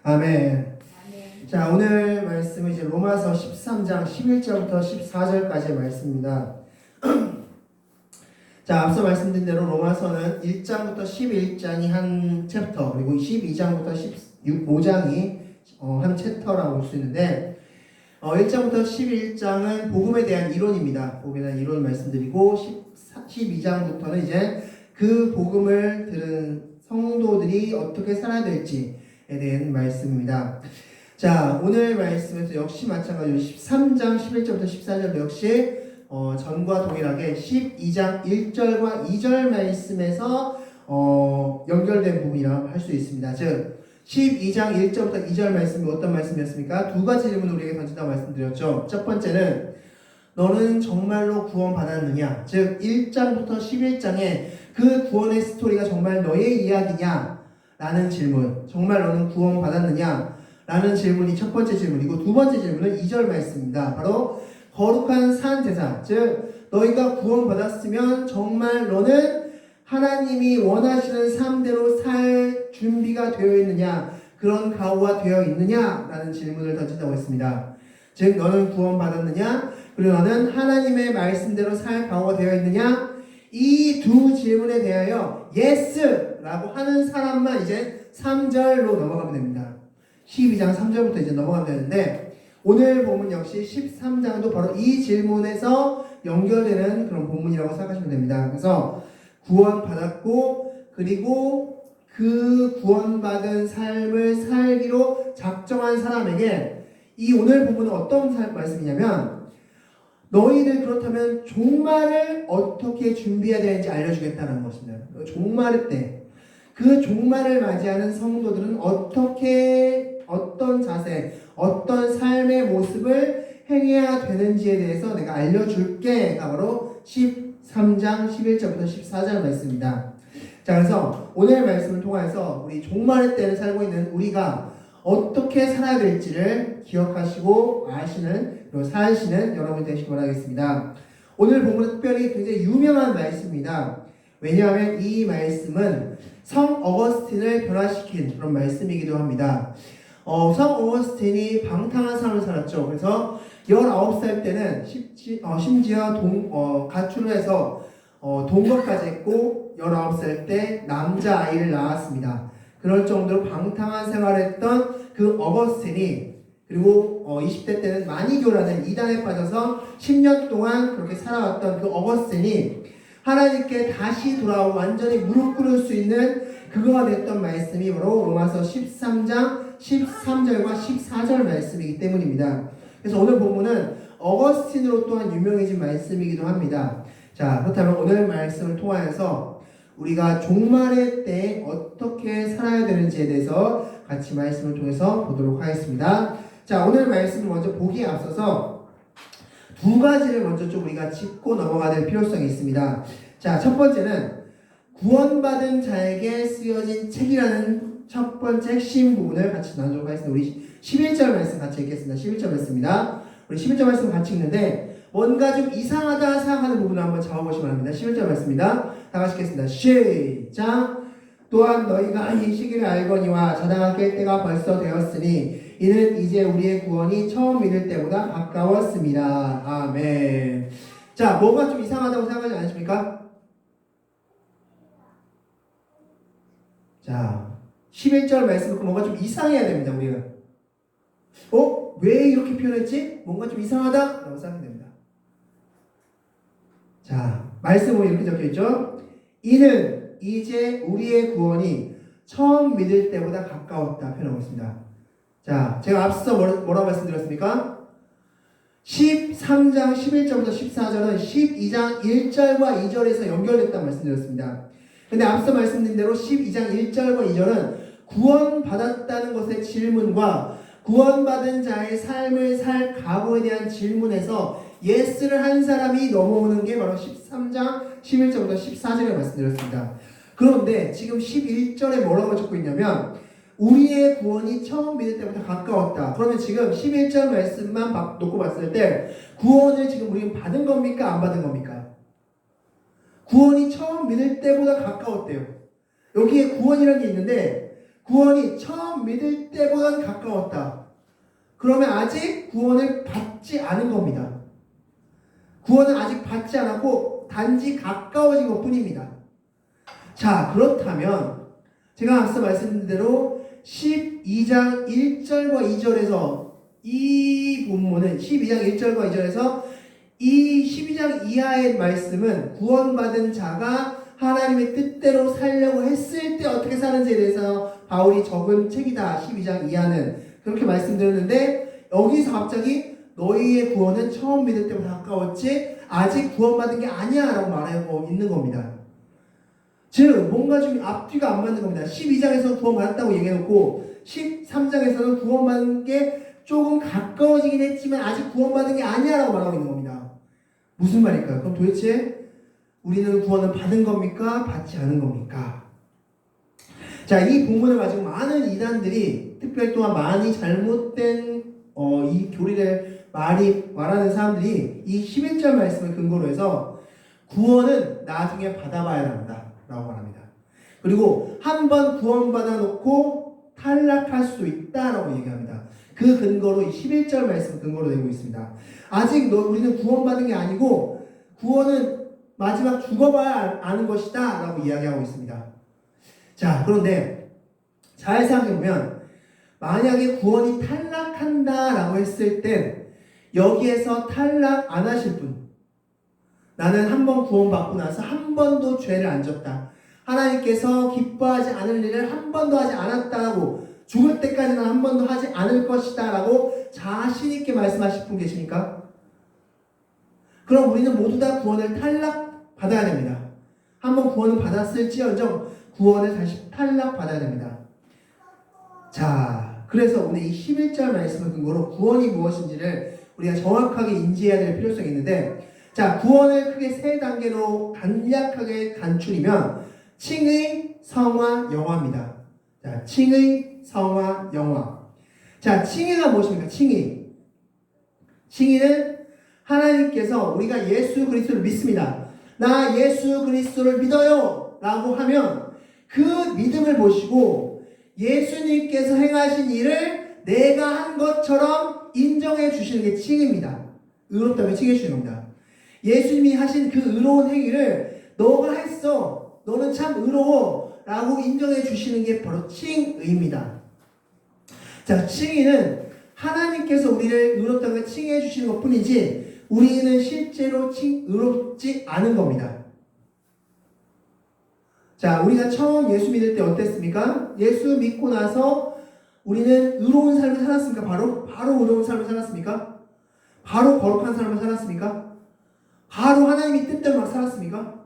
아멘. 자, 오늘 말씀은 이제 로마서 13장 11절부터 14절까지의 말씀입니다. 자, 앞서 말씀드린 대로 로마서는 1장부터 11장이 한 챕터, 그리고 12장부터 15장이 한 챕터라고 볼 수 있는데, 1장부터 11장은 복음에 대한 이론입니다. 복음에 대한 이론을 말씀드리고, 12장부터는 이제 그 복음을 들은 성도들이 어떻게 살아야 될지에 대한 말씀입니다. 자, 오늘 말씀에서 역시 마찬가지로 13장 11절부터 14절 역시 전과 동일하게 12장 1절과 2절 말씀에서 연결된 부분이라고 할 수 있습니다. 즉 12장 1절부터 2절 말씀이 어떤 말씀이었습니까? 두 가지 질문을 우리에게 던진다고 말씀드렸죠. 첫 번째는 너는 정말로 구원받았느냐? 즉 1장부터 11장에 그 구원의 스토리가 정말 너의 이야기냐? 라는 질문. 정말 너는 구원받았느냐? 라는 질문이 첫 번째 질문이고, 두 번째 질문은 2절 말씀입니다. 바로 거룩한 산 제사, 즉 너희가 구원받았으면 정말 너는 하나님이 원하시는 삶대로 살 준비가 되어 있느냐, 그런 각오가 되어 있느냐 라는 질문을 던진다고 했습니다. 즉 너는 구원받았느냐, 그리고 너는 하나님의 말씀대로 살 각오가 되어 있느냐, 이 두 질문에 대하여 yes 라고 하는 사람만 이제 3절로 넘어가면 됩니다. 12장 3절부터 이제 넘어가면 되는데, 오늘 본문 역시 13장도 바로 이 질문에서 연결되는 그런 본문이라고 생각하시면 됩니다. 그래서 구원받았고, 그리고 그 구원받은 삶을 살기로 작정한 사람에게 이 오늘 본문은 어떤 말씀이냐면, 너희들 그렇다면 종말을 어떻게 준비해야 되는지 알려주겠다는 것입니다. 종말 때, 그 종말을 맞이하는 성도들은 어떤 자세, 어떤 삶의 모습을 행해야 되는지에 대해서 내가 알려줄게가 바로 13장 11절부터 14절 말씀입니다. 자, 그래서 오늘 말씀을 통해서 우리 종말의 때를 살고 있는 우리가 어떻게 살아야 될지를 기억하시고 아시는, 그리고 사시는 여러분 되시기 바라겠습니다. 오늘 본문은 특별히 굉장히 유명한 말씀입니다. 왜냐하면 이 말씀은 성 어거스틴을 변화시킨 그런 말씀이기도 합니다. 성 어거스틴이 방탕한 삶을 살았죠. 그래서 19살 때는 심지어 가출을 해서 동거까지 했고 19살 때 남자아이를 낳았습니다. 그럴 정도로 방탕한 생활을 했던 그 어거스틴이, 그리고 20대 때는 마니교라는 이단에 빠져서 10년 동안 그렇게 살아왔던 그 어거스틴이 하나님께 다시 돌아오고 완전히 무릎 꿇을 수 있는 그거가 됐던 말씀이 바로 로마서 13장 13절과 14절 말씀이기 때문입니다. 그래서 오늘 본문은 어거스틴으로 또한 유명해진 말씀이기도 합니다. 자, 그렇다면 오늘 말씀을 통하여서 우리가 종말의 때 어떻게 살아야 되는지에 대해서 같이 말씀을 통해서 보도록 하겠습니다. 자, 오늘 말씀을 먼저 보기에 앞서서 두 가지를 먼저 좀 우리가 짚고 넘어가야 될 필요성이 있습니다. 자, 첫 번째는 구원받은 자에게 쓰여진 책이라는 첫 번째 핵심 부분을 같이 나누도록 하겠습니다. 우리 11절 말씀 같이 읽겠습니다. 11절 말씀입니다. 우리 11절 말씀 같이 읽는데 뭔가 좀 이상하다 생각하는 부분을 한번 잡아보시면 합니다. 11절 말씀입니다. 다 같이 읽겠습니다. 시작! 또한 너희가 이 시기를 알거니와 자당하게 할 때가 벌써 되었으니 이는 이제 우리의 구원이 처음 믿을 때보다 가까웠습니다. 아멘. 자, 뭐가 좀 이상하다고 생각하지 않으십니까? 자, 11절 말씀 듣고 뭔가 좀 이상해야 됩니다, 우리가. 왜 이렇게 표현했지? 뭔가 좀 이상하다? 라고 생각해야 됩니다. 자, 말씀 보면 이렇게 적혀있죠? 이는 이제 우리의 구원이 처음 믿을 때보다 가까웠다 표현하고 있습니다. 자, 제가 앞서 뭐라고 말씀드렸습니까? 13장 11절부터 14절은 12장 1절과 2절에서 연결됐다고 말씀드렸습니다. 근데 앞서 말씀드린 대로 12장 1절과 2절은 구원받았다는 것의 질문과 구원받은 자의 삶을 살 각오에 대한 질문에서 예스를 한 사람이 넘어오는 게 바로 13장 11절부터 14절에 말씀드렸습니다. 그런데 지금 11절에 뭐라고 적고 있냐면 우리의 구원이 처음 믿을 때보다 가까웠다. 그러면 지금 11절 말씀만 놓고 봤을 때 구원을 지금 우리는 받은 겁니까? 안 받은 겁니까? 구원이 처음 믿을 때보다 가까웠대요. 여기에 구원이라는 게 있는데 구원이 처음 믿을 때보다는 가까웠다. 그러면 아직 구원을 받지 않은 겁니다. 구원은 아직 받지 않았고 단지 가까워진 것 뿐입니다. 자, 그렇다면 제가 앞서 말씀드린 대로 12장 1절과 2절에서 이 본문은 12장 1절과 2절에서 이 12장 이하의 말씀은 구원받은 자가 하나님의 뜻대로 살려고 했을 때 어떻게 사는지에 대해서 바울이 적은 책이다. 12장 이하는 그렇게 말씀드렸는데 여기서 갑자기 너희의 구원은 처음 믿을 때보다 가까웠지 아직 구원받은 게 아니야 라고 말하고 있는 겁니다. 즉 뭔가 좀 앞뒤가 안 맞는 겁니다. 12장에서 구원받았다고 얘기해놓고 13장에서는 구원받은 게 조금 가까워지긴 했지만 아직 구원받은 게 아니야 라고 말하고 있는 겁니다. 무슨 말일까요? 그럼 도대체 우리는 구원을 받은 겁니까? 받지 않은 겁니까? 자, 이 본문을 가지고 많은 이단들이 특별히 또한 많이 잘못된 이 교리를 말하는 사람들이 이 11절 말씀을 근거로 해서 구원은 나중에 받아봐야 한다 라고 말합니다. 그리고 한번 구원받아 놓고 탈락할 수 있다라고 얘기합니다. 그 근거로 이 11절 말씀 근거로 되고 있습니다. 아직 우리는 구원받은 게 아니고 구원은 마지막 죽어봐야 아는 것이다 라고 이야기하고 있습니다. 자, 그런데 잘 생각해보면 만약에 구원이 탈락한다 라고 했을 땐 여기에서 탈락 안 하실 분, 나는 한 번 구원받고 나서 한 번도 죄를 안 졌다, 하나님께서 기뻐하지 않을 일을 한 번도 하지 않았다고, 죽을 때까지는 한 번도 하지 않을 것이다 라고 자신 있게 말씀하실 분 계십니까? 그럼 우리는 모두 다 구원을 탈락 받아야 됩니다. 한번 구원을 받았을지언정 구원을 다시 탈락 받아야 됩니다. 자, 그래서 오늘 이 11절 말씀을 근거로 구원이 무엇인지를 우리가 정확하게 인지해야 될 필요성이 있는데, 자, 구원을 크게 세 단계로 간략하게 간추리면 칭의, 성화, 영화입니다. 자, 칭의, 성화, 영화. 자, 칭의가 무엇입니까? 칭의. 칭의는 하나님께서 우리가 예수 그리스도를 믿습니다. 나 예수 그리스도를 믿어요 라고 하면 그 믿음을 보시고 예수님께서 행하신 일을 내가 한 것처럼 인정해 주시는 게 칭의입니다. 의롭다면 칭해 주시는 겁니다. 예수님이 하신 그 의로운 행위를 너가 했어, 너는 참 의로워 라고 인정해 주시는 게 바로 칭의입니다. 자, 칭의는 하나님께서 우리를 의롭다고 칭해 주시는 것 뿐이지 우리는 실제로 의롭지 않은 겁니다. 자, 우리가 처음 예수 믿을 때 어땠습니까? 예수 믿고 나서 우리는 의로운 삶을 살았습니까? 바로 의로운 삶을 살았습니까? 바로 거룩한 삶을 살았습니까? 바로 하나님이 뜻대로 막 살았습니까?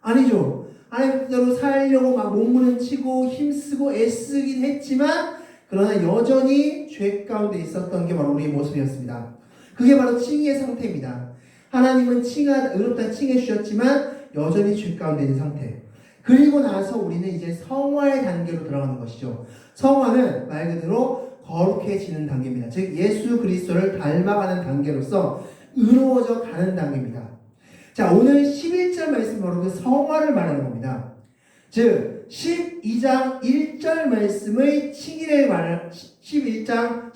아니죠. 하나님 뜻대로 살려고 막 몸부림치고 힘쓰고 애쓰긴 했지만 그러나 여전히 죄 가운데 있었던 게 바로 우리의 모습이었습니다. 그게 바로 칭의의 상태입니다. 하나님은 의롭다 칭해 주셨지만 여전히 죄 가운데 있는 상태. 그리고 나서 우리는 이제 성화의 단계로 들어가는 것이죠. 성화는 말 그대로 거룩해지는 단계입니다. 즉 예수 그리스도를 닮아가는 단계로서 의로워져 가는 단계입니다. 자, 오늘 11절 말씀 바로 그 성화를 말하는 겁니다. 즉 12장 1절 말씀의 칭의를 12장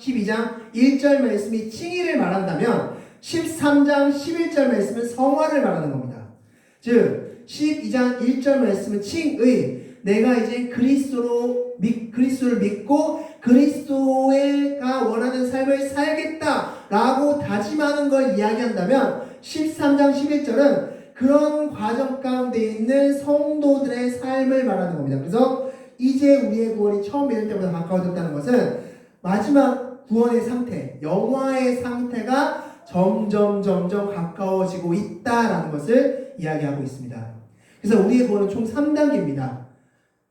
1절 말씀이 칭의를 말한다면 13장 11절 말씀은 성화를 말하는 겁니다. 즉 12장 1절 말씀은 칭의, 내가 이제 그리스도를 믿고 그리스도가 원하는 삶을 살겠다라고 다짐하는 걸 이야기한다면 13장 11절은 그런 과정 가운데 있는 성도들의 삶을 말하는 겁니다. 그래서 이제 우리의 구원이 처음 믿을 때보다 가까워졌다는 것은 마지막 구원의 상태, 영화의 상태가 점점 가까워지고 있다라는 것을 이야기하고 있습니다. 그래서 우리의 구원은 총 3단계입니다.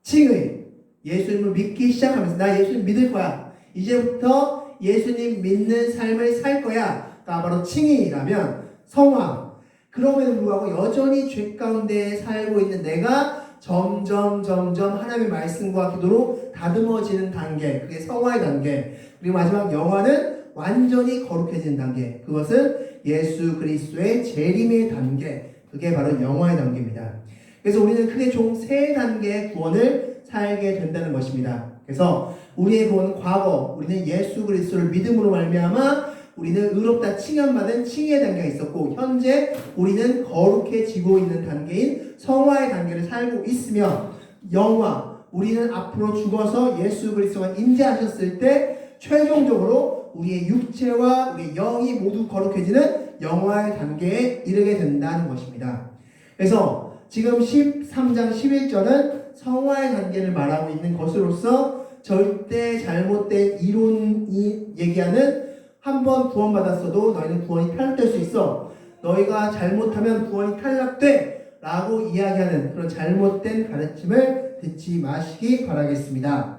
칭의, 예수님을 믿기 시작하면서 나 예수님 믿을 거야, 이제부터 예수님 믿는 삶을 살 거야 가 바로 칭의라면, 성화, 그럼에도 불구하고 여전히 죄 가운데 살고 있는 내가 점점 하나님의 말씀과 기도로 다듬어지는 단계, 그게 성화의 단계. 그리고 마지막 영화는 완전히 거룩해지는 단계, 그것은 예수 그리스도의 재림의 단계, 그게 바로 영화의 단계입니다. 그래서 우리는 크게 총 3단계의 구원을 살게 된다는 것입니다. 그래서 우리의 구원은 과거 우리는 예수 그리스도를 믿음으로 말미암아 우리는 의롭다 칭함받은 칭의의 단계가 있었고 현재 우리는 거룩해지고 있는 단계인 성화의 단계를 살고 있으며 영화 우리는 앞으로 죽어서 예수 그리스도가 임재하셨을 때 최종적으로 우리의 육체와 우리의 영이 모두 거룩해지는 영화의 단계에 이르게 된다는 것입니다. 그래서 지금 13장 11절은 성화의 단계를 말하고 있는 것으로서 절대 잘못된 이론이 얘기하는 한번 구원받았어도 너희는 구원이 탈락될 수 있어. 너희가 잘못하면 구원이 탈락돼 라고 이야기하는 그런 잘못된 가르침을 듣지 마시기 바라겠습니다.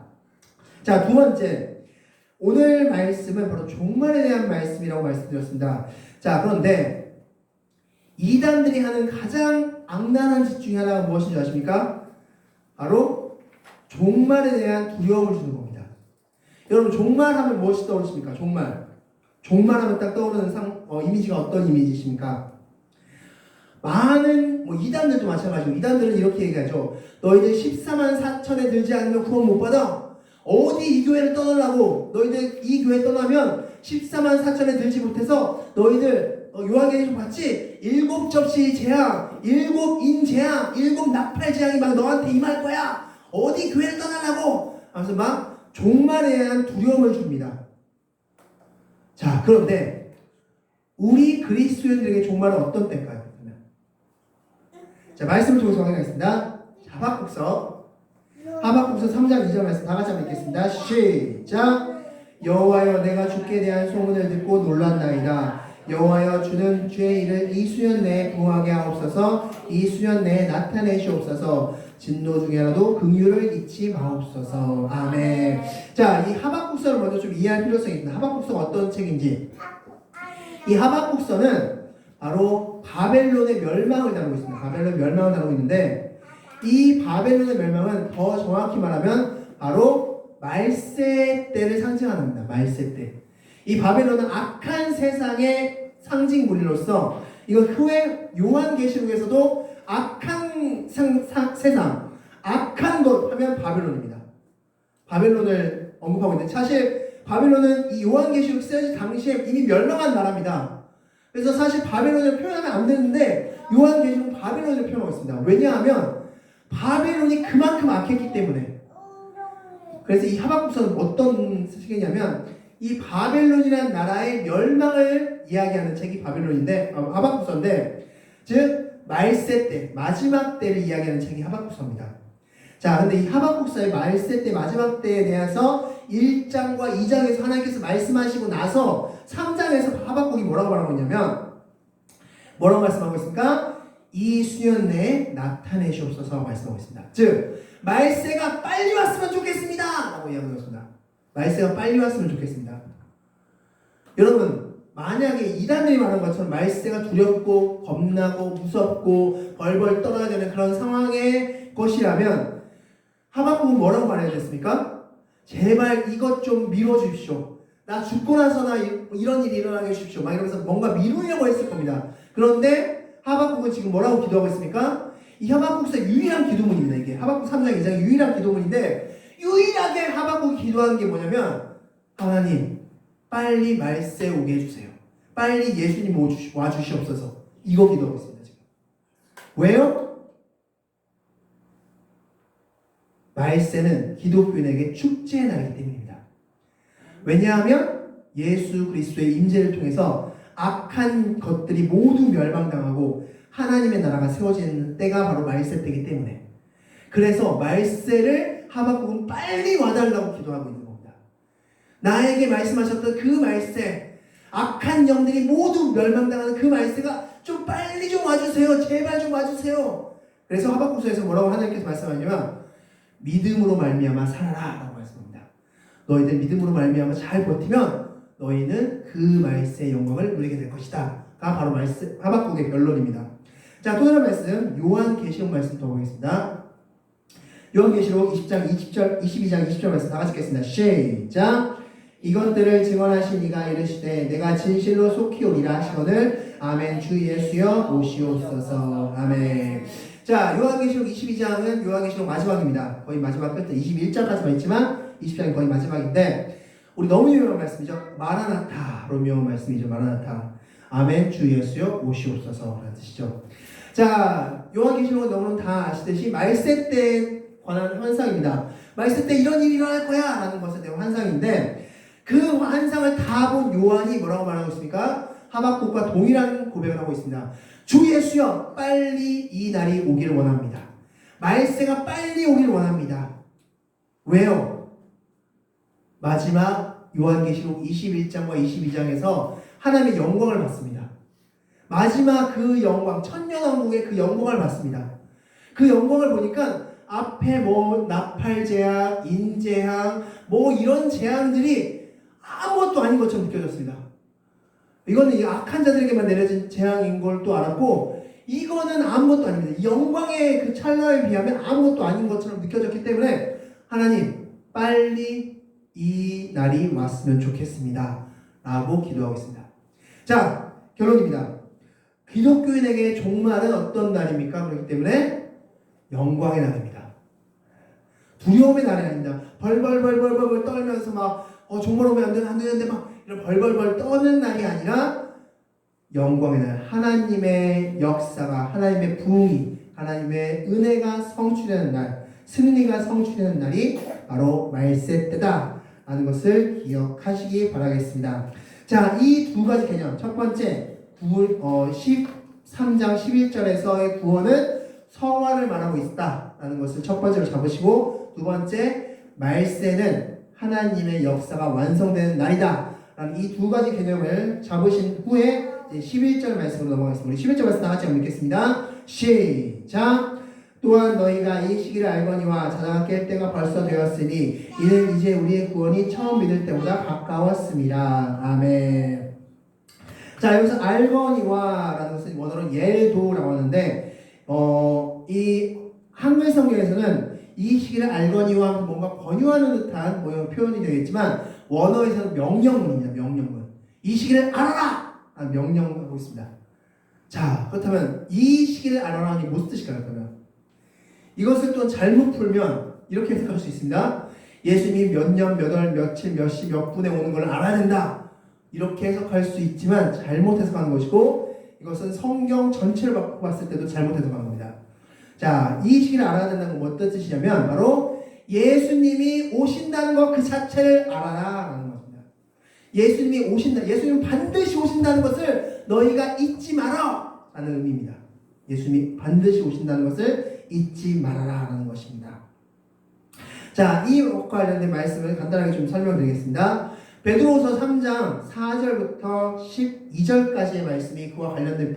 자, 두 번째, 오늘 말씀은 바로 종말에 대한 말씀이라고 말씀드렸습니다. 자, 그런데 이단들이 하는 가장 악랄한 짓 중에 하나가 무엇인 줄 아십니까? 바로 종말에 대한 두려움을 주는 겁니다. 여러분, 종말하면 무엇이 떠오르십니까? 종말하면 딱 떠오르는 이미지가 어떤 이미지십니까? 많은 이단들도 마찬가지고 이단들은 이렇게 얘기하죠. 너희들 14만 4천에 들지 않으면 구원 못 받아. 어디 이 교회를 떠나려고. 너희들 이 교회 떠나면 14만 4천에 들지 못해서 너희들 요한계시록 봤지? 7접시 재앙, 7인 재앙, 7나팔 재앙이 막 너한테 임할 거야. 어디 교회를 떠나려고. 하면서 막 종말에 대한 두려움을 줍니다. 자, 그런데 우리 그리스도인들에게 종말은 어떤 때일까요? 자, 말씀을 통해서 확인하겠습니다. 하박국서 3장 2절 말씀 다 같이 한번 읽겠습니다. 시작. 여호와여 내가 주께 대한 소문을 듣고 놀랐나이다. 여호와여 주는 주의 일을 이 수년 내에 부하게 하옵소서. 이 수년 내에 나타내시옵소서. 진노 중에라도 긍휼을 잊지 마옵소서. 아멘. 자, 이 하박국서를 먼저 좀 이해할 필요성이 있습니다. 하박국서가 어떤 책인지. 이 하박국서는 바로 바벨론의 멸망을 다루고 있습니다. 바벨론 멸망을 다루고 있는데 이 바벨론의 멸망은 더 정확히 말하면 바로 말세 때를 상징합니다. 말세 때. 이 바벨론은 악한 세상의 상징물로서 이거 후에 요한계시록에서도 악한 세상, 악한 것 하면 바벨론입니다. 바벨론을 언급하고 있는데 사실 바벨론은 이 요한계시록 쓰여질 당시에 이미 멸망한 나라입니다. 그래서 사실 바벨론을 표현하면 안 되는데 요한계시록은 바벨론을 표현하고 있습니다. 왜냐하면 바벨론이 그만큼 악했기 때문에. 그래서 이 하박국서는 어떤 책이냐면 이 바벨론이라는 나라의 멸망을 이야기하는 책이 하박국서인데 즉 말세 때, 마지막 때를 이야기하는 책이 하박국서입니다. 자, 근데 이 하박국서의 말세 때, 마지막 때에 대해서 1장과 2장에서 하나님께서 말씀하시고 나서 3장에서 하박국이 뭐라고 말하고 있냐면 뭐라고 말씀하고 있습니까? 이 수년 내에 나타내시옵소서 말씀하고 있습니다. 즉 말세가 빨리 왔으면 좋겠습니다 라고 이야기하고 있습니다. 말세가 빨리 왔으면 좋겠습니다. 여러분, 만약에 이단들이 말한 것처럼 말세가 두렵고 겁나고 무섭고 벌벌 떨어야 되는 그런 상황의 것이라면 하박국은 뭐라고 말해야 됐습니까? 제발 이것 좀 미뤄주십시오. 나 죽고 나서나 이런 일이 일어나게 해주십시오. 막 이러면서 뭔가 미루려고 했을 겁니다. 그런데 하박국은 지금 뭐라고 기도하고 있습니까? 이 하박국서의 유일한 기도문입니다. 이게 하박국 3장 2장의 유일한 기도문인데 유일하게 하박국이 기도하는 게 뭐냐면 하나님 빨리 말세 오게 해주세요. 빨리 예수님 와주시옵소서. 이거 기도하고 있습니다. 지금. 왜요? 말세는 기독교인에게 축제의 날이기 때문입니다. 왜냐하면 예수 그리스도의 임재를 통해서 악한 것들이 모두 멸망당하고 하나님의 나라가 세워지는 때가 바로 말세 때이기 때문에 그래서 말세를 하박국은 빨리 와달라고 기도하고 있는 겁니다. 나에게 말씀하셨던 그 말세, 악한 영들이 모두 멸망당하는 그 말세가 좀 빨리 좀 와주세요. 제발 좀 와주세요. 그래서 하박국서에서 뭐라고 하나님께서 말씀하냐면 믿음으로 말미암아 살아라 라고 말씀합니다. 너희들 믿음으로 말미암아 잘 버티면 너희는 그 말세의 영광을 누리게 될 것이다 가 바로 하박국의 결론입니다. 자, 또 다른 말씀 요한계시록 말씀 더 보겠습니다. 요한계시록 22장 20절 말씀 다 같이 읽겠습니다. 시작. 이것들을 증언하신 이가 이르시되 내가 진실로 속히 오리라 하시거늘 아멘. 주 예수여 오시옵소서. 아멘. 자, 요한계시록 22장은 요한계시록 마지막입니다. 거의 마지막 끝에 21장까지만 있지만 20장이 거의 마지막인데 우리 너무 유명한 말씀이죠. 마라나타로 유명한 말씀이죠. 마라나타. 아멘 주 예수여 오시옵소서 라는 뜻이죠. 자, 요한계시록은 너무나 다 아시듯이 말세 때에 관한 환상입니다. 말세 때 이런 일이 일어날 거야 라는 것에 대한 환상인데 그 환상을 다 본 요한이 뭐라고 말하고 있습니까? 하박국과 동일한 고백을 하고 있습니다. 주 예수여 빨리 이 날이 오기를 원합니다. 말세가 빨리 오기를 원합니다. 왜요? 마지막 요한계시록 21장과 22장에서 하나님의 영광을 받습니다. 마지막 그 영광, 천년왕국의 그 영광을 받습니다. 그 영광을 보니까 앞에 뭐 나팔제약, 인재앙, 뭐 이런 재앙들이 아무것도 아닌 것처럼 느껴졌습니다. 이거는 이 악한 자들에게만 내려진 재앙인 걸 또 알았고 이거는 아무것도 아닙니다. 영광의 그 찰나에 비하면 아무것도 아닌 것처럼 느껴졌기 때문에 하나님 빨리 이 날이 왔으면 좋겠습니다 라고 기도하고 있습니다. 자, 결론입니다. 기독교인에게 종말은 어떤 날입니까? 그렇기 때문에 영광의 날입니다. 두려움의 날이 아닙니다. 벌벌 떨면서 막 종말 오면 안 되는데 막 이런 벌벌 떠는 날이 아니라 영광의 날, 하나님의 역사가, 하나님의 부흥이, 하나님의 은혜가 성취되는 날, 승리가 성취되는 날이 바로 말세 때다 라는 것을 기억하시기 바라겠습니다. 자, 이 두 가지 개념, 첫 번째 13장 11절에서의 구원은 성화를 말하고 있다라는 것을 첫 번째로 잡으시고, 두 번째 말세는 하나님의 역사가 완성되는 날이다 라는 이 두 가지 개념을 잡으신 후에 11절 말씀으로 넘어가겠습니다. 우리 11절 말씀 다 같이 한번 읽겠습니다. 시작. 또한 너희가 이 시기를 알거니와 자다가 깰 때가 벌써 되었으니 이는 이제 우리의 구원이 처음 믿을 때보다 가까웠습니다. 아멘. 자, 여기서 알거니와 라는 것은 원어로 옐도라고 하는데 이 한글 성경에서는 이 시기를 알거니와 뭔가 권유하는 듯한 표현이 되겠지만 원어에서는 명령문입니다. 명령문. 이 시기를 알아라! 라는 명령을 하고 있습니다. 자, 그렇다면 이 시기를 알아라 하니 무슨 뜻일까요? 그러면 이것을 또 잘못 풀면 이렇게 해석할 수 있습니다. 예수님이 몇 년, 몇 월, 며칠, 몇 시, 몇 분에 오는 걸 알아야 된다. 이렇게 해석할 수 있지만 잘못 해석하는 것이고 이것은 성경 전체를 봤을 때도 잘못 해석하는 겁니다. 자, 이 시기를 알아야 된다는 건 어떤 뜻이냐면 바로 예수님이 오신다는 것 그 자체를 알아라 라는 것입니다. 예수님이 오신다, 예수님은 반드시 오신다는 것을 너희가 잊지 마라 라는 의미입니다. 예수님이 반드시 오신다는 것을 잊지 말아라 라는 것입니다. 자, 이와 관련된 말씀을 간단하게 좀 설명드리겠습니다. 베드로후서 3장 4절부터 12절까지의 말씀이 그와 관련된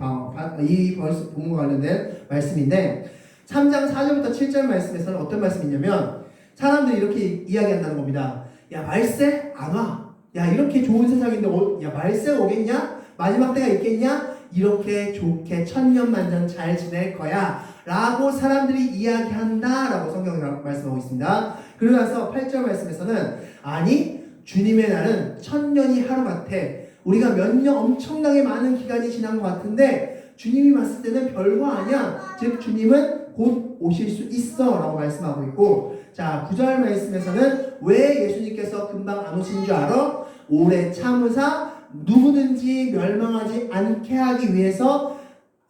이 본문과 관련된 말씀인데 3장 4절부터 7절 말씀에서는 어떤 말씀이 있냐면 사람들이 이렇게 이야기한다는 겁니다. 야, 말세 안 와. 야, 이렇게 좋은 세상인데 야, 말세가 오겠냐? 마지막 때가 있겠냐? 이렇게 좋게 천년만년 잘 지낼 거야 라고 사람들이 이야기한다 라고 성경이 말씀하고 있습니다. 그러고 나서 8절 말씀에서는 아니 주님의 날은 천년이 하루 같아. 우리가 몇 년 엄청나게 많은 기간이 지난 것 같은데 주님이 봤을 때는 별거 아니야. 즉 주님은 곧 오실 수 있어 라고 말씀하고 있고, 자 9절 말씀에서는 왜 예수님께서 금방 안 오신 줄 알아? 오래 참으사 누구든지 멸망하지 않게 하기 위해서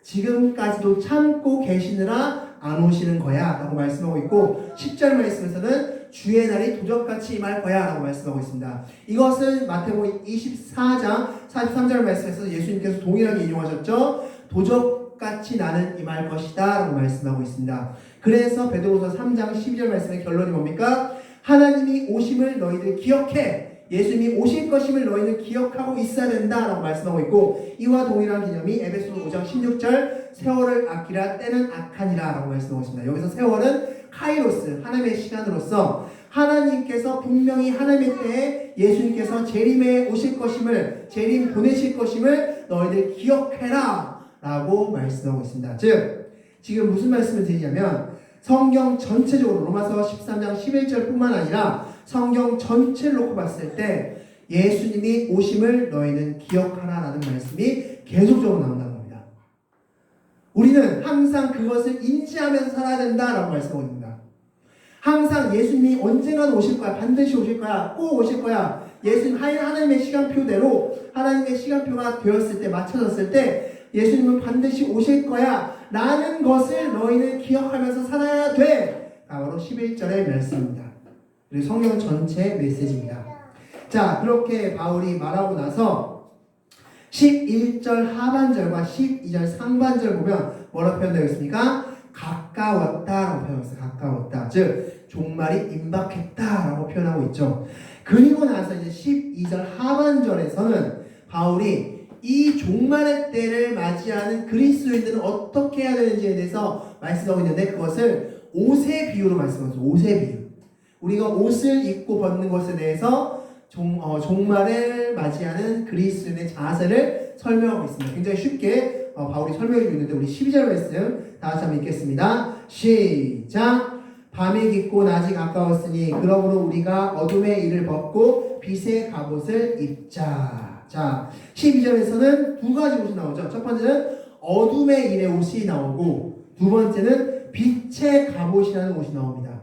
지금까지도 참고 계시느라 안 오시는 거야 라고 말씀하고 있고, 10절 말씀에서는 주의 날이 도적같이 임할 거야 라고 말씀하고 있습니다. 이것은 마태복음 24장 43절 말씀에서 예수님께서 동일하게 인용하셨죠. 도적같이 나는 임할 것이다 라고 말씀하고 있습니다. 그래서 베드로후서 3장 12절 말씀의 결론이 뭡니까? 하나님이 오심을 너희들 기억해. 예수님이 오실 것임을 너희는 기억하고 있어야 된다라고 말씀하고 있고, 이와 동일한 개념이 에베소서 5장 16절 세월을 아끼라 때는 악하니라 라고 말씀하고 있습니다. 여기서 세월은 카이로스, 하나님의 시간으로서 하나님께서 분명히 하나님의 때에 예수님께서 재림에 오실 것임을, 재림 보내실 것임을 너희들 기억해라 라고 말씀하고 있습니다. 즉 지금 무슨 말씀을 드리냐면 성경 전체적으로 로마서 13장 11절 뿐만 아니라 성경 전체를 놓고 봤을 때 예수님이 오심을 너희는 기억하라 라는 말씀이 계속적으로 나온다는 겁니다. 우리는 항상 그것을 인지하면서 살아야 된다라고 말씀하고 있습니다. 항상 예수님이 언젠가는 오실 거야. 반드시 오실 거야. 꼭 오실 거야. 예수님 하나님의 시간표대로 하나님의 시간표가 되었을 때 맞춰졌을 때 예수님은 반드시 오실 거야 라는 것을 너희는 기억하면서 살아야 돼. 바로 11절의 말씀입니다. 그리고 성경 전체 메시지입니다. 자, 그렇게 바울이 말하고 나서 11절 하반절과 12절 상반절 보면 뭐라고 표현되어 있습니까? 가까웠다라고 표현하고 있어요. 가까웠다. 즉 종말이 임박했다라고 표현하고 있죠. 그리고 나서 이제 12절 하반절에서는 바울이 이 종말의 때를 맞이하는 그리스도인들은 어떻게 해야 되는지에 대해서 말씀하고 있는데 그것을 옷의 비유로 말씀하고 있어요. 옷의 비유. 우리가 옷을 입고 벗는 것에 대해서 종말을 맞이하는 그리스도인의 자세를 설명하고 있습니다. 굉장히 쉽게 바울이 설명해 주고 있는데 우리 12절 말씀 다 같이 한번 읽겠습니다. 시작! 밤이 깊고 낮이 가까웠으니 그러므로 우리가 어둠의 일을 벗고 빛의 갑옷을 입자. 자, 12절에서는 두 가지 옷이 나오죠. 첫 번째는 어둠의 일의 옷이 나오고 두 번째는 빛의 갑옷이라는 옷이 나옵니다.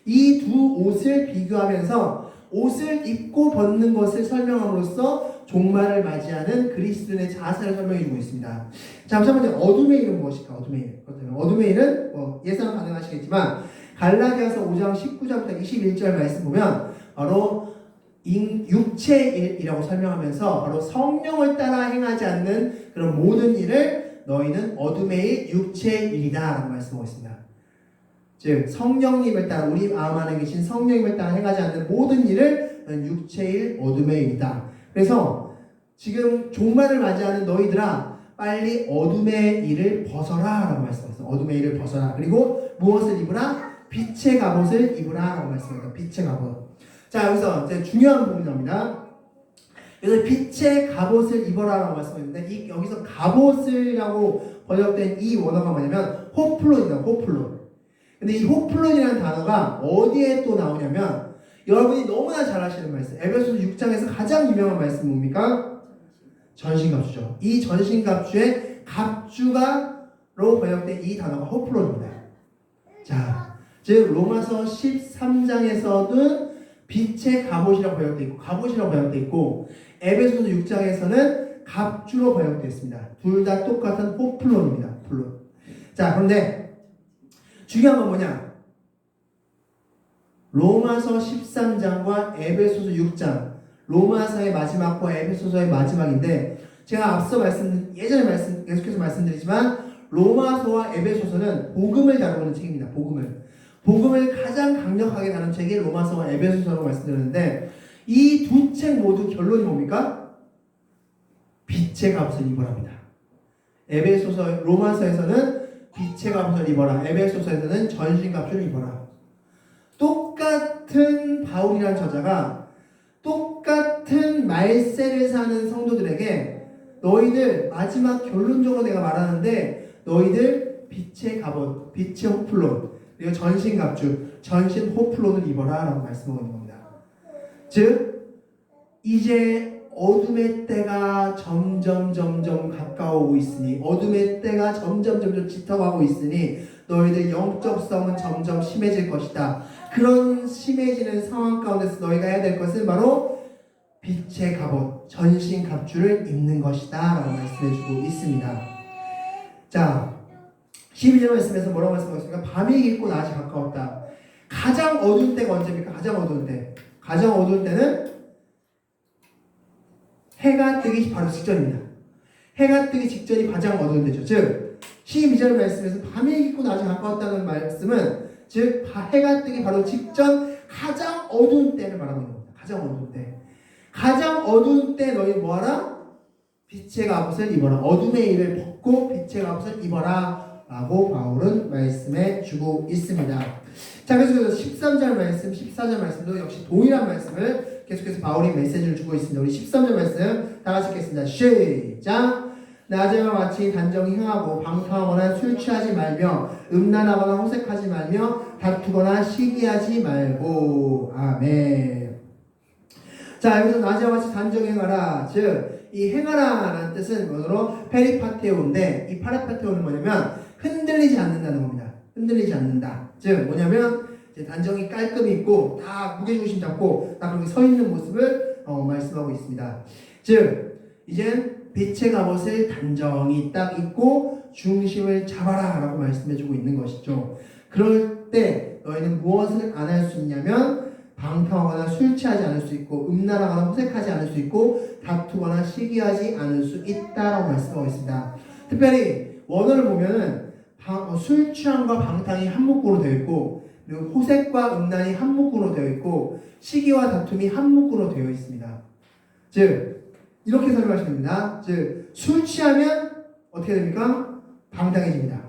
이 두 옷을 비교하면서 옷을 입고 벗는 것을 설명함으로써 종말을 맞이하는 그리스도인의 자세를 설명해주고 있습니다. 자, 첫 번째 어둠의 일은 무엇일까? 어둠의 일. 어둠의 일은 예상 가능하시겠지만 갈라디아서 5장 19절부터 21절 말씀 보면 바로 육체의 일이라고 설명하면서 바로 성령을 따라 행하지 않는 그런 모든 일을 너희는 어둠의 일, 육체의 일이다 라고 말씀하고 있습니다. 즉 성령님을 따라 우리 마음 안에 계신 성령님을 따라 행하지 않는 모든 일을 육체의 일, 어둠의 일이다. 그래서 지금 종말을 맞이하는 너희들아 빨리 어둠의 일을 벗어라 라고 말씀하셨어요. 어둠의 일을 벗어라. 그리고 무엇을 입으라? 빛의 갑옷을 입으라 라고 말씀합니다. 빛의 갑옷. 자, 여기서 이제 중요한 부분이 나옵니다. 그래서 빛의 갑옷을 입어라 라고 말씀했는데 여기서 갑옷이라고 번역된 이 원어가 뭐냐면 호플론이다. 호플론. 근데 이 호플론이라는 단어가 어디에 또 나오냐면 여러분이 너무나 잘 아시는 말씀 에베소서 6장에서 가장 유명한 말씀 뭡니까? 전신갑주죠. 이 전신갑주의 갑주가로 번역된 이 단어가 호플론입니다. 자, 즉 로마서 13장에서는 빛의 갑옷이라고 번역되어 있고 갑옷이라고 번역되어 있고 에베소서 6장에서는 갑주로 번역되어 있습니다. 둘 다 똑같은 호플론입니다. 호플론. 자, 그런데 중요한 건 뭐냐? 로마서 13장과 에베소서 6장 로마서의 마지막과 에베소서의 마지막인데 제가 앞서 예전에 계속해서 말씀드리지만 로마서와 에베소서는 복음을 다루는 책입니다. 복음을 가장 강력하게 다루는 책이 로마서와 에베소서라고 말씀드렸는데 이 두 책 모두 결론이 뭡니까? 빛의 갑옷을 입으랍니다. 로마서에서는 빛의 갑옷을 입어라. 에베소서에서는 전신갑주를 입어라. 똑같은 바울이라는 저자가 똑같은 말세를 사는 성도들에게 너희들 마지막 결론적으로 내가 말하는데 너희들 빛의 갑옷, 빛의 호플론 그리고 전신갑주, 전신 호플론을 입어라 라고 말씀하고 있는 겁니다. 즉 이제 어둠의 때가 점점 가까워오고 있으니 어둠의 때가 점점 짙어가고 있으니 너희들 영적성은 점점 심해질 것이다. 그런 심해지는 상황 가운데서 너희가 해야 될 것은 바로 빛의 갑옷, 전신 갑주를 입는 것이다 라고 말씀해주고 있습니다. 자, 12절 말씀에서 뭐라고 말씀하셨습니까? 밤이 깊고 낮이 가까웠다. 가장 어두운 때가 언제입니까? 가장 어두운 때. 가장 어두운 때는 해가 뜨기 바로 직전입니다. 해가 뜨기 직전이 가장 어두운 때죠. 즉 12절 말씀에서 밤이 깊고 낮이 가까웠다는 말씀은 즉 해가 뜨기 바로 직전 가장 어두운 때를 말하고 있는 겁니다. 가장 어두운 때. 가장 어두운 때 너희 뭐하라? 빛의 갑옷을 입어라. 어둠의 일을 벗고 빛의 갑옷을 입어라 라고 바울은 말씀해 주고 있습니다. 자, 그래서 13절 말씀, 14절 말씀도 역시 동일한 말씀을 계속해서 바울이 메시지를 주고 있습니다. 우리 13절 말씀 다 같이 읽겠습니다. 시작! 낮에와 같이 단정히 행하고 방탕하거나 술 취하지 말며 음란하거나 호색하지 말며 다투거나 시기하지 말고. 아멘. 자, 여기서 낮에와 같이 단정히 행하라. 즉 이 행하라 라는 뜻은 뭐로 페리파테오인데 이 파리파테오는 뭐냐면 흔들리지 않는다는 겁니다. 흔들리지 않는다. 즉 뭐냐면 이제 단정이 깔끔히 있고 다 무게중심 잡고 딱 그렇게 서 있는 모습을 말씀하고 있습니다. 즉 이젠 빛의 갑옷을 단정히 딱 입고 중심을 잡아라 라고 말씀해주고 있는 것이죠. 그럴 때 너희는 무엇을 안 할 수 있냐면 방탕하거나 술 취하지 않을 수 있고 음란하거나 호색하지 않을 수 있고 다투거나 시기하지 않을 수 있다라고 말씀하고 있습니다. 특별히 원어를 보면은 술 취함과 방탕이 한 문구로 되어 있고 그리고 호색과 음란이 한 문구로 되어 있고 시기와 다툼이 한 문구로 되어 있습니다. 즉 이렇게 설명하시면 됩니다. 즉 술 취하면 어떻게 됩니까? 방탕해집니다.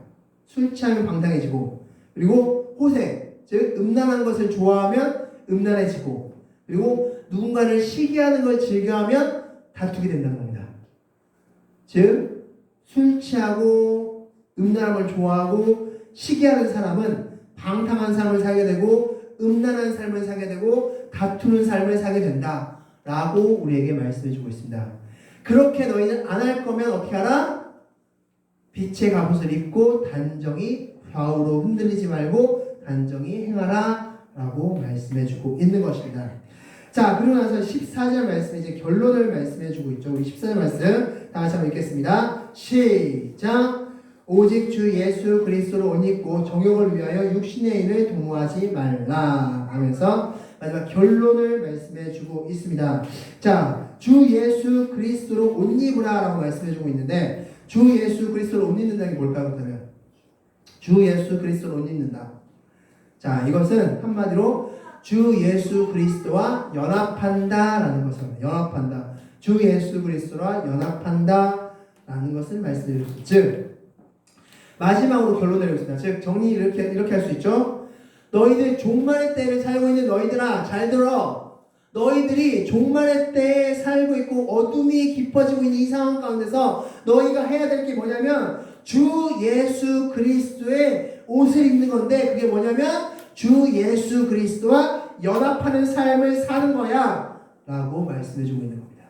술 취하면 방탕해지고 그리고 호색 즉 음란한 것을 좋아하면 음란해지고 그리고 누군가를 시기하는 걸 즐겨하면 다투게 된다는 겁니다. 즉 술 취하고 음란한 걸 좋아하고 시기하는 사람은 방탕한 삶을 살게 되고 음란한 삶을 살게 되고 다투는 삶을 살게 된다라고 우리에게 말씀해 주고 있습니다. 그렇게 너희는 안 할 거면 어떻게 하라? 빛의 갑옷을 입고 단정히 좌우로 흔들리지 말고 단정히 행하라 라고 말씀해 주고 있는 것입니다. 자, 그러고 나서 14절 말씀 이제 결론을 말씀해 주고 있죠. 우리 14절 말씀 다 같이 한번 읽겠습니다. 시작. 오직 주 예수 그리스도로 옷 입고 정욕을 위하여 육신의 일을 도모하지 말라 하면서 마지막 결론을 말씀해 주고 있습니다. 자, 주 예수 그리스도로 옷 입으라 라고 말씀해 주고 있는데 주 예수 그리스도로 옷 입는다는 게 뭘까요? 그렇다면 주 예수 그리스도로 옷 입는다. 자, 이것은 한마디로 주 예수 그리스도와 연합한다 라는 것입니다. 연합한다. 주 예수 그리스도와 연합한다 라는 것을 말씀해 주셨습니다. 즉 마지막으로 결론을 내렸습니다. 즉 정리 이렇게 할 수 있죠. 너희들 종말의 때를 살고 있는 너희들아 잘 들어. 너희들이 종말의 때에 살고 있고 어둠이 깊어지고 있는 이 상황 가운데서 너희가 해야 될 게 뭐냐면 주 예수 그리스도의 옷을 입는 건데 그게 뭐냐면 주 예수 그리스도와 연합하는 삶을 사는 거야 라고 말씀해 주고 있는 겁니다.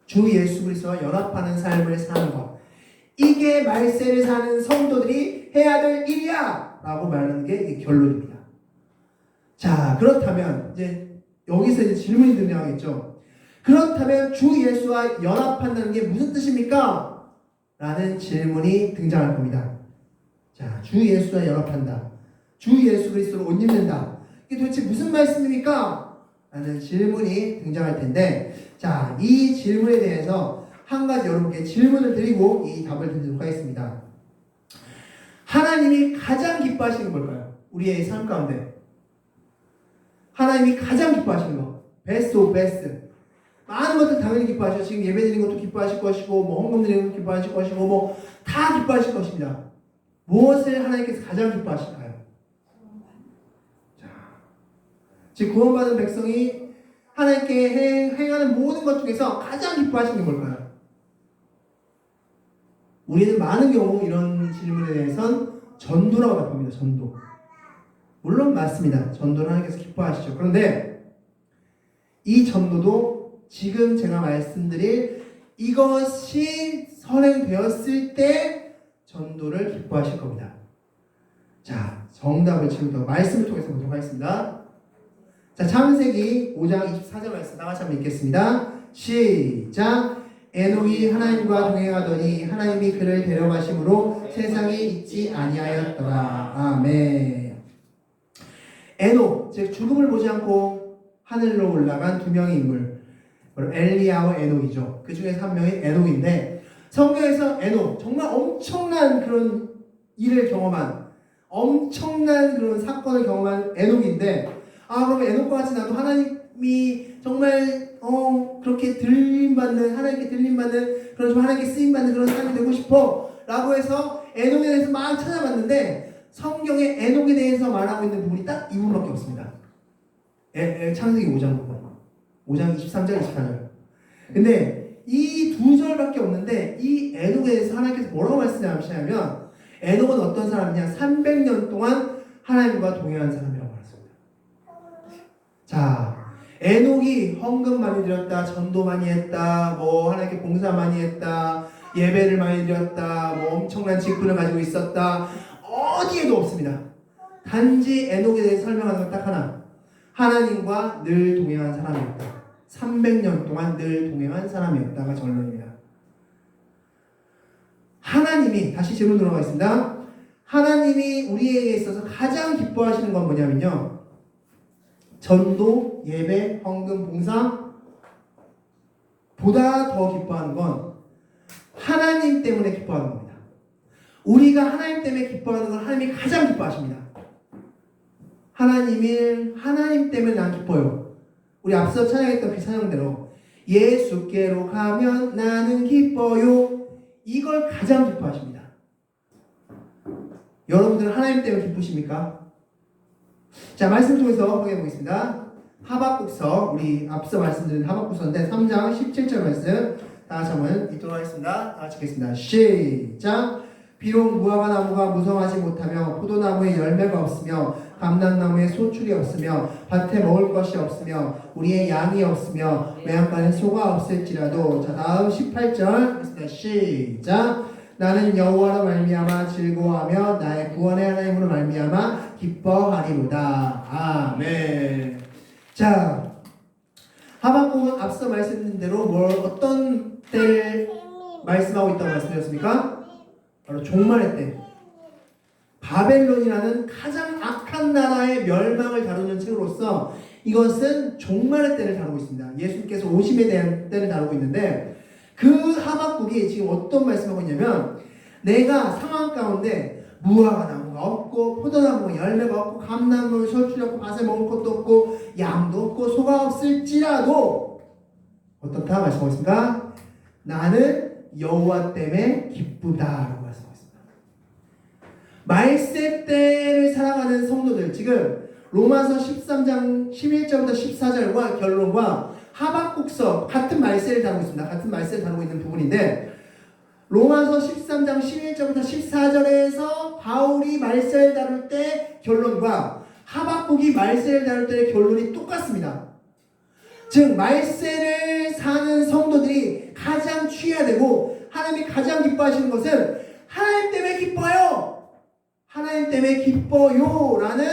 주 예수 그리스도와 연합하는 삶을 사는 것, 이게 말세를 사는 성도들이 해야 될 일이야 라고 말하는 게 결론입니다. 자, 그렇다면 이제 여기서 이제 질문이 등장하겠죠. 그렇다면 주 예수와 연합한다는 게 무슨 뜻입니까? 라는 질문이 등장할 겁니다. 자, 주 예수와 연합한다. 주 예수 그리스도로 옷 입는다. 이게 도대체 무슨 말씀입니까? 라는 질문이 등장할 텐데, 자, 이 질문에 대해서 한 가지 여러분께 질문을 드리고 이 답을 드리도록 하겠습니다. 하나님이 가장 기뻐하시는 걸까요? 우리의 삶 가운데 하나님이 가장 기뻐하시는 거, 베스트 오브 베스트. 많은 것들 당연히 기뻐하시죠. 지금 예배 드리는 것도 기뻐하실 것이고 뭐 헌금 드리는 것도 기뻐하실 것이고 뭐 다 기뻐하실 것입니다. 무엇을 하나님께서 가장 기뻐하실까요? 자, 즉 구원받은 백성이 하나님께 행하는 모든 것 중에서 가장 기뻐하시는 걸까요? 우리는 많은 경우 이런 질문에 대해서는 전도라고 답합니다. 전도. 물론 맞습니다. 전도를 하나님께서 기뻐하시죠. 그런데 이 전도도 지금 제가 말씀드릴 이것이 선행되었을 때 전도를 기뻐하실 겁니다. 자, 정답을 지금부터 말씀을 통해서 보도록 하겠습니다. 자, 창세기 5장 24절 말씀 다 같이 한번 읽겠습니다. 시작. 에녹이 하나님과 동행하더니 하나님이 그를 데려가심으로 세상에 있지 아니하였더라. 아멘. 에녹, 즉 죽음을 보지 않고 하늘로 올라간 두 명의 인물, 바로 엘리야와 에녹이죠. 그 중에서 한 명이 에녹인데 성경에서 에녹, 정말 엄청난 그런 일을 경험한, 엄청난 그런 사건을 경험한 에녹인데, 그러면 에녹과 같이 나도 하나님이 정말 그렇게 들림받는, 하나님께 들림받는 그런, 좀 하나님께 쓰임받는 그런 사람이 되고 싶어 라고 해서 에녹에 대해서 막 찾아봤는데 성경에 에녹에 대해서 말하고 있는 부분이 딱 이 부분밖에 없습니다. 창세기 5장 부분, 5장 23절 24절. 근데 이 두 절밖에 없는데 이 에녹에 대해서 하나님께서 뭐라고 말씀하시냐면 에녹은 어떤 사람이냐, 300년 동안 하나님과 동행한 사람이라고 말했습니다. 자, 에녹이 헌금 많이 드렸다, 전도 많이 했다, 뭐 하나님께 봉사 많이 했다, 예배를 많이 드렸다, 뭐 엄청난 직분을 가지고 있었다, 어디에도 없습니다. 단지 에녹에 대해서 설명하는 건 딱 하나. 하나님과 늘 동행한 사람이었다. 300년 동안 늘 동행한 사람이었다가 결론입니다. 하나님이, 다시 질문 들어가겠습니다. 하나님이 우리에게 있어서 가장 기뻐하시는 건 뭐냐면요, 전도, 예배, 헌금, 봉사 보다 더 기뻐하는 건 하나님 때문에 기뻐하는 겁니다. 우리가 하나님 때문에 기뻐하는 건 하나님이 가장 기뻐하십니다. 하나님 때문에 난 기뻐요. 우리 앞서 찬양했던 그 찬양대로 예수께로 가면 나는 기뻐요. 이걸 가장 기뻐하십니다. 여러분들은 하나님 때문에 기쁘십니까? 자, 말씀 통해서 확인해 보겠습니다. 하박국서, 우리 앞서 말씀드린 하박국서인데 3장 17절 말씀 다 같이 한번 읽도록 하겠습니다. 다 같이 읽겠습니다. 시작. 비록 무화과 나무가 무성하지 못하며 포도나무에 열매가 없으며 감람나무에 소출이 없으며 밭에 먹을 것이 없으며 우리의 양이 없으며 외양간에 소가 없을지라도. 자, 다음 18절 읽겠습니다. 시작. 나는 여호와로 말미암아 즐거워하며 나의 구원의 하나님으로 말미암아 기뻐하리로다. 아멘. 자, 하박국은 앞서 말씀드린 대로 어떤 때를 말씀하고 있다고 말씀드렸습니까? 바로 종말의 때, 바벨론이라는 가장 악한 나라의 멸망을 다루는 책으로서 이것은 종말의 때를 다루고 있습니다. 예수님께서 오심에 대한 때를 다루고 있는데, 그 하박국이 지금 어떤 말씀을 하고 있냐면, 내가 상황 가운데 무화과 나무가 없고 포도나무가 열매가 없고 감람나무에 소출이 없고 밭에 먹을 것도 없고 양도 없고 소가 없을지라도 어떻다 말씀하고 있습니다. 나는 여호와 때문에 기쁘다라고 말씀하고 있습니다. 말세 때를 살아가는 성도들, 지금 로마서 13장 11절부터 14절과 결론과 하박국서 같은 말세를 다루고 있습니다. 같은 말세를 다루고 있는 부분인데, 로마서 13장 11절부터 14절에서 바울이 말세를 다룰 때 결론과 하박국이 말세를 다룰 때의 결론이 똑같습니다. 즉 말세를 사는 성도들이 가장 취해야 되고 하나님이 가장 기뻐하시는 것은 하나님 때문에 기뻐요, 하나님 때문에 기뻐요 라는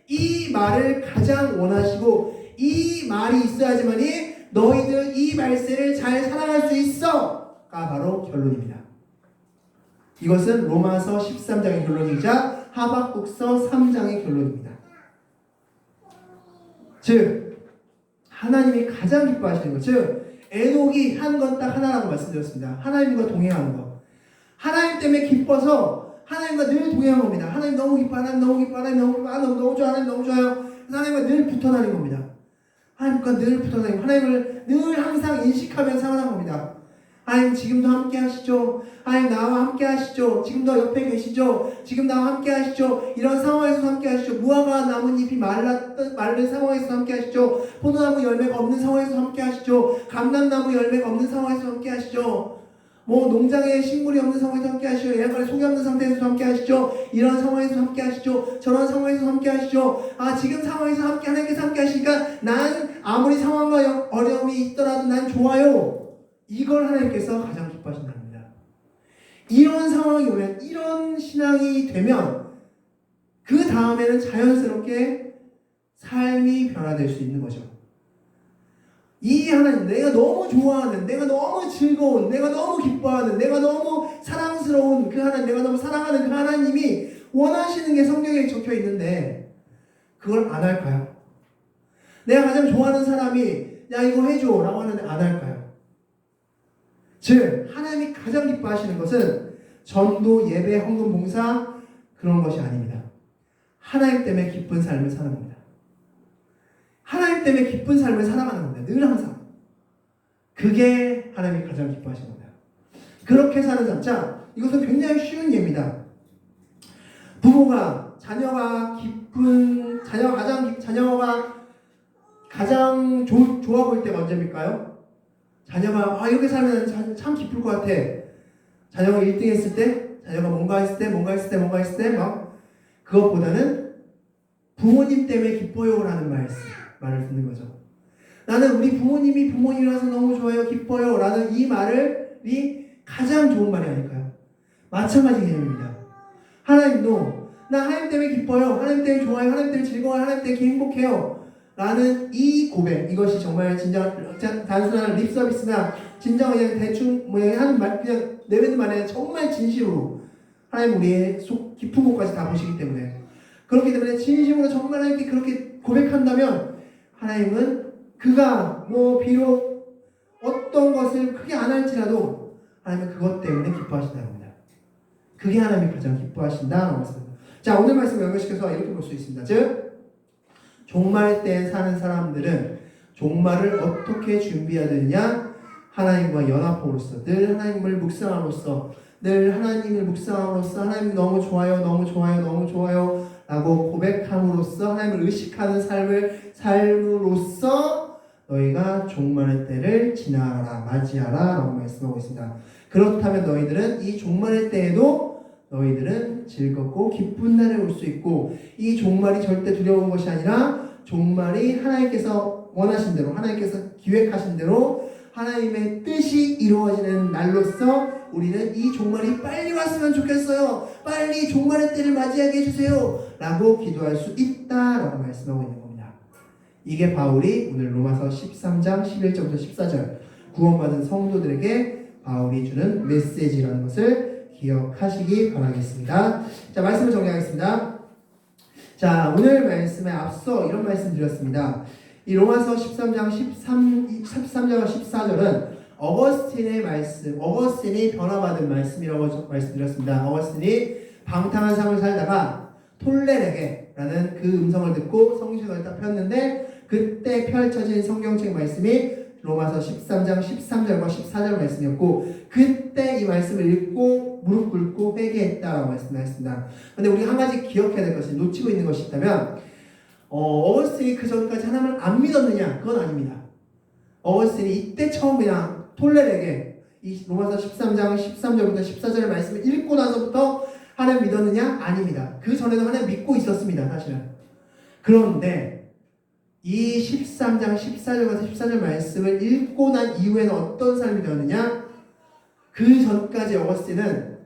이 말을 가장 원하시고, 이 말이 있어야지만이 너희들 이 말세를 잘 살아갈 수 있어 가 바로 결론입니다. 이것은 로마서 13장의 결론이자 하박국서 3장의 결론입니다. 즉 하나님이 가장 기뻐하시는 것, 즉 에녹이 한 건 딱 하나라고 말씀드렸습니다. 하나님과 동행하는 것. 하나님 때문에 기뻐서 하나님과 늘 동행하는 겁니다. 하나님 너무 기뻐, 하나님 너무 기뻐, 하나님 너무 기뻐, 하나님 너무 좋아, 하나님 너무 좋아요. 하나님과 늘 붙어 다니는 겁니다. 하나님과 늘 붙어 다니고 하나님을 늘 항상 인식하면서 살아가는 겁니다. 하나님 지금도 함께 하시죠. 하나님 나와 함께 하시죠. 지금도 옆에 계시죠. 지금 나와 함께 하시죠. 이런 상황에서 함께 하시죠. 무화과 나뭇잎이 마른 상황에서 함께 하시죠. 포도나무 열매가 없는 상황에서 함께 하시죠. 감람나무 열매가 없는 상황에서 함께 하시죠. 농장에 식물이 없는 상황에서 함께 하시죠. 애완간에 속이 없는 상태에서 함께 하시죠. 이런 상황에서 함께 하시죠. 저런 상황에서 함께 하시죠. 지금 상황에서 함께 하나님께서 함께 하시니까 난 아무리 상황과 어려움이 있더라도 난 좋아요. 이걸 하나님께서 가장 기뻐하신다는 겁니다. 이런 상황이 오면, 이런 신앙이 되면 그 다음에는 자연스럽게 삶이 변화될 수 있는 거죠. 이 하나님, 내가 너무 좋아하는, 내가 너무 즐거운, 내가 너무 기뻐하는, 내가 너무 사랑스러운 그 하나님, 내가 너무 사랑하는 그 하나님이 원하시는 게 성경에 적혀 있는데 그걸 안 할까요? 내가 가장 좋아하는 사람이 야 이거 해줘 라고 하는데 안 할까요? 즉 하나님이 가장 기뻐하시는 것은 전도, 예배, 헌금, 봉사 그런 것이 아닙니다. 하나님 때문에 기쁜 삶을 사는 겁니다. 하나님 때문에 기쁜 삶을 살아가는 겁니다. 늘 항상. 그게 하나님이 가장 기뻐하시는 겁니다. 그렇게 사는 삶. 자, 이것은 굉장히 쉬운 예입니다. 부모가 자녀가 가장 좋아 보일 때가 언제입니까요? 자녀가 이렇게 살면 참 기쁠 것 같아. 자녀가 1등 했을 때, 자녀가 뭔가 했을 때 막 그것보다는 부모님 때문에 기뻐요 라는 말을 듣는 거죠. 나는 우리 부모님이 부모님이라서 너무 좋아요, 기뻐요 라는 이 말이 가장 좋은 말이 아닐까요? 마찬가지 개념입니다. 하나님도 나 하나님 때문에 기뻐요. 하나님 때문에 좋아요. 하나님 때문에 즐거워요. 하나님 때문에 행복해요. 라는 이 고백, 이것이 정말 진정 단순한 립 서비스나 진정 그냥 대충 하는 말, 그냥 내뱉는 말에 정말 진심으로 하나님 우리의 속 깊은 곳까지 다 보시기 때문에, 그렇기 때문에 진심으로 정말 하나님께 그렇게 고백한다면 하나님은 그가 비록 어떤 것을 크게 안 할지라도 하나님은 그것 때문에 기뻐하신다는 겁니다. 그게 하나님이 가장 기뻐하신다는 말씀입니다. 자, 오늘 말씀을 연결시켜서 이렇게 볼 수 있습니다. 즉 종말 때에 사는 사람들은 종말을 어떻게 준비해야 되느냐? 하나님과 연합함으로써, 늘 하나님을 묵상함으로써, 늘 하나님을 묵상함으로써 하나님 너무 좋아요, 너무 좋아요, 너무 좋아요 라고 고백함으로써 하나님을 의식하는 삶을 삶으로써 너희가 종말의 때를 지나가라, 맞이하라 라고 말씀하고 있습니다. 그렇다면 너희들은 이 종말의 때에도 너희들은 즐겁고 기쁜 날에 올 수 있고, 이 종말이 절대 두려운 것이 아니라 종말이 하나님께서 원하신 대로, 하나님께서 기획하신 대로 하나님의 뜻이 이루어지는 날로서 우리는 이 종말이 빨리 왔으면 좋겠어요. 빨리 종말의 때를 맞이하게 해주세요. 라고 기도할 수 있다라고 말씀하고 있는 겁니다. 이게 바울이 오늘 로마서 13장 11절부터 14절 구원받은 성도들에게 바울이 주는 메시지라는 것을 기억하시기 바라겠습니다. 자, 말씀을 정리하겠습니다. 자, 오늘 말씀에 앞서 이런 말씀 드렸습니다. 이 로마서 13장 13절과 14절은 어거스틴의 말씀, 어거스틴이 변화받은 말씀이라고 말씀드렸습니다. 어거스틴이 방탕한 삶을 살다가 톨레르게라는 그 음성을 듣고 성신을 딱 폈는데, 그때 펼쳐진 성경책 말씀이 로마서 13장 13절과 14절 말씀이었고, 그때 이 말씀을 읽고 무릎 꿇고 회개했다라고 말씀하셨습니다. 그런데 우리 한 가지 기억해야 될 것이, 놓치고 있는 것이 있다면, 어거스틴이 그 전까지 하나님을 안 믿었느냐? 그건 아닙니다. 어거스틴이 이때 처음 그냥 톨레르게 이 로마서 13장 13절부터 14절의 말씀을 읽고 나서부터 하나님 믿었느냐? 아닙니다. 그 전에도 하나님 믿고 있었습니다, 사실은. 그런데 이 13장 14절과 14절 말씀을 읽고 난 이후에는 어떤 삶이 되었느냐? 그 전까지 어거스틴은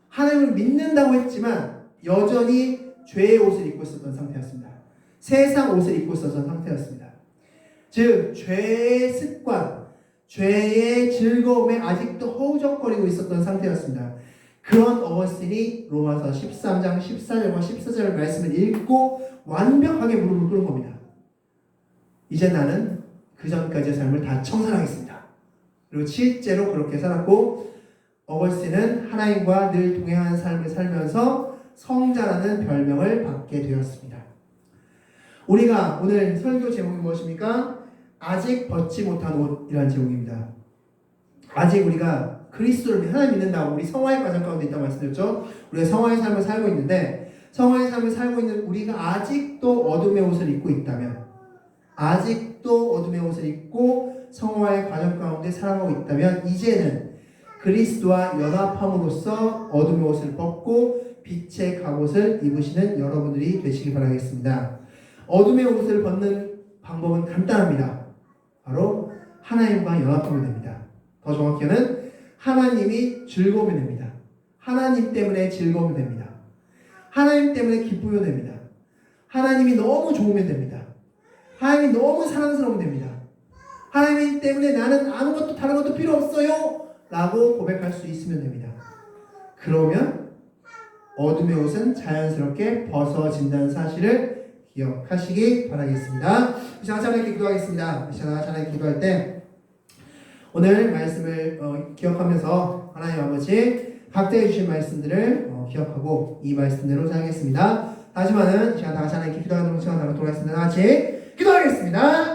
하나님을 믿는다고 했지만 여전히 죄의 옷을 입고 있었던 상태였습니다. 세상 옷을 입고 있었던 상태였습니다. 즉 죄의 습관, 죄의 즐거움에 아직도 허우적거리고 있었던 상태였습니다. 그런 어거스틴이 로마서 13장 14절과 14절 말씀을 읽고 완벽하게 무릎을 꿇은 겁니다. 이제 나는 그 전까지의 삶을 다 청산하겠습니다. 그리고 실제로 그렇게 살았고, 어거스틴은 하나님과 늘 동행하는 삶을 살면서 성자라는 별명을 받게 되었습니다. 우리가 오늘 설교 제목이 무엇입니까? 아직 벗지 못한 옷이라는 제목입니다. 아직 우리가 그리스도를 하나님 믿는다고 우리 성화의 과정 가운데 있다고 말씀드렸죠. 우리가 성화의 삶을 살고 있는데, 성화의 삶을 살고 있는 우리가 아직도 어둠의 옷을 입고 있다면, 아직도 어둠의 옷을 입고 성화의 과정 가운데 살아가고 있다면, 이제는 그리스도와 연합함으로써 어둠의 옷을 벗고 빛의 갑옷을 입으시는 여러분들이 되시기 바라겠습니다. 어둠의 옷을 벗는 방법은 간단합니다. 바로 하나님과 연합하면 됩니다. 더 정확히는 하나님이 즐거우면 됩니다. 하나님 때문에 즐거우면 됩니다. 하나님 때문에 기쁘면 됩니다. 하나님이 너무 좋으면 됩니다. 하나님이 너무 사랑스러우면 됩니다. 하나님 때문에 나는 아무것도 다른 것도 필요 없어요 라고 고백할 수 있으면 됩니다. 그러면 어둠의 옷은 자연스럽게 벗어진다는 사실을 기억하시기 바라겠습니다. 제가 하나님께 기도하겠습니다. 제가 하나님께 기도할 때 오늘 말씀을 기억하면서 하나님 아버지 각자의 주신 말씀들을 기억하고 이 말씀대로 살겠습니다. 하지만은 제가 다 같이 하나님께 기도하는 시간 나가도록 하겠습니다. 같이 기도하겠습니다.